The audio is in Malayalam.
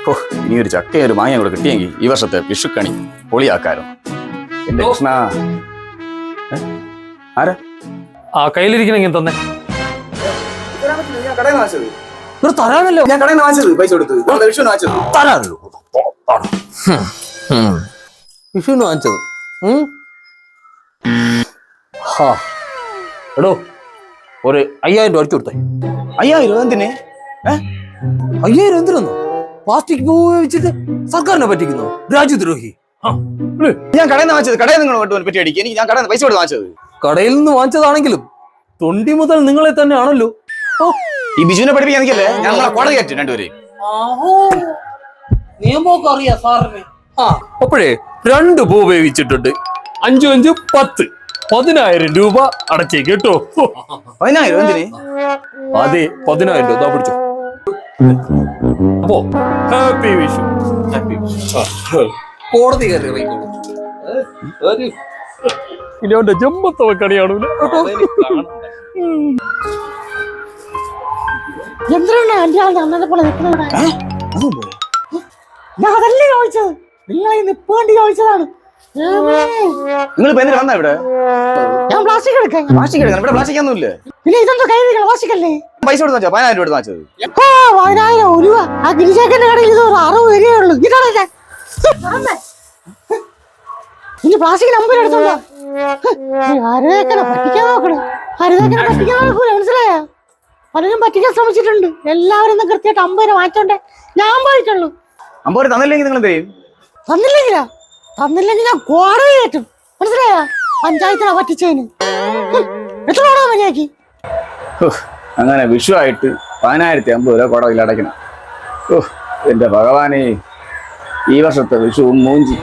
ഓ, ഇനി ഒരു ചക്കയും ഒരു മാങ്ങയും കൂടെ കിട്ടിയെങ്കിൽ ഈ വർഷത്തെ വിഷുക്കണി പൊളിയാക്കാരോ. എന്റെ കൃഷ്ണ. ആരാ ആ കയ്യിലിരിക്കണെങ്കിൽ തന്നെ തരാനല്ലോ. ഞാൻ കടയിൽ നിന്ന് വാങ്ങിച്ചത് പൈസ കൊടുത്ത് വിഷുവിന് വാങ്ങിച്ചത് തരാനല്ലോ. വിഷുവിന് വാങ്ങിച്ചത് എടോ ഒരു 5000 രൂപ അടിച്ചു കൊടുത്തേ. 5000 എന്തിന്? 5000 എന്തിനൊന്നു? പ്ലാസ്റ്റിക് ഉപയോഗിച്ചിട്ട് സർക്കാരിനെ പറ്റിക്കുന്നു. രാജ്യദ്രോഹി. ഞാൻ കടയിൽ നിന്ന് വാങ്ങിച്ചത്. കടയിൽ നിങ്ങൾ പറ്റി അടിക്കുക. എനിക്ക് ഞാൻ കടയിൽ നിന്ന് പൈസ കൊടുത്ത് വാങ്ങിച്ചത്. കടയിൽ നിന്ന് വാങ്ങിച്ചതാണെങ്കിലും തൊണ്ടി മുതൽ നിങ്ങളെ തന്നെ ആണല്ലോ. ഈ ബിജുവിനെ പഠിപ്പിക്കാൻ എനിക്കല്ലേ ഞാൻ കോടതി കയറ്റി രണ്ടുപേരെയും. നിയമമൊക്കെ അറിയാം സാറിന്. അപ്പോഴേ 2 പൂ ഉപയോഗിച്ചിട്ടുണ്ട്. 5 5 10 10000 രൂപ അടച്ചേക്ക് കേട്ടോ. 10000 എന്തിന്? അതെ 10000 രൂപ പിടിച്ചോ. അപ്പോ ഹാപ്പി വിഷു. കോടതി കയറി ഇറങ്ങിക്കോളൂ. ഇനി അവന്റെ ജമ്പത്തവ കണിയാണു. എന്തിനാണ് എന്റെ ആളുടെ അന്നത്തെ പോലെ നിൽക്കുന്നത്? ഞാൻ അതല്ലേ ചോദിച്ചത്, നിങ്ങളെ നിപ്പേണ്ടി ചോദിച്ചതാണ്. നിങ്ങൾ വന്നാ ഇവിടെ? ഞാൻ പ്ലാസ്റ്റിക് എടുക്കാൻ. പ്ലാസ്റ്റിക് എടുക്കാൻ ഇവിടെ പ്ലാസ്റ്റിക് ഒന്നുമില്ല. പിന്നെ ഇതെന്താ കൈ പ്ലാസ്റ്റിക് അല്ലേ? പൈസ കൊടുത്ത് 10000 രൂപ വാങ്ങിച്ചത്. 10000 രൂപ ആ ഗിരിജാക്കന്റെ കടയിൽ ഇത് 60 വരികയുള്ളൂ. ഇതാണ് ഇനി പ്ലാസ്റ്റിക് നമ്പർ എടുത്തോണ്ടോ? ഹരിതേക്കനെ പറ്റിക്കാൻ നോക്കണേ. ഹരിതേക്കനെ പറ്റിക്കാൻ നോക്കൂല, മനസ്സിലായോ? പലരും പറ്റിക്കാൻ ശ്രമിച്ചിട്ടുണ്ട്. എല്ലാവരും കൃത്യമായിട്ട് 50 രൂപ വാങ്ങിച്ചോണ്ടേ ഞാൻ പോയിട്ടുള്ളൂ. 50 രൂപ തന്നില്ലെങ്കിൽ നിങ്ങൾ എന്ത് ചെയ്യും? തന്നില്ലെങ്കിൽ ഞാൻ കോടതി കയറ്റും, മനസ്സിലായോ? പഞ്ചായത്തിനെ പറ്റിച്ചതിന് എത്ര രൂപ മര്യാദക്ക്? അങ്ങനെ വിഷു ആയിട്ട് 10050 രൂപ കോടതിയിൽ അടയ്ക്കണം. എന്റെ ഭഗവാനെ, ഈ വർഷത്തെ വിഷു മൂഞ്ചി.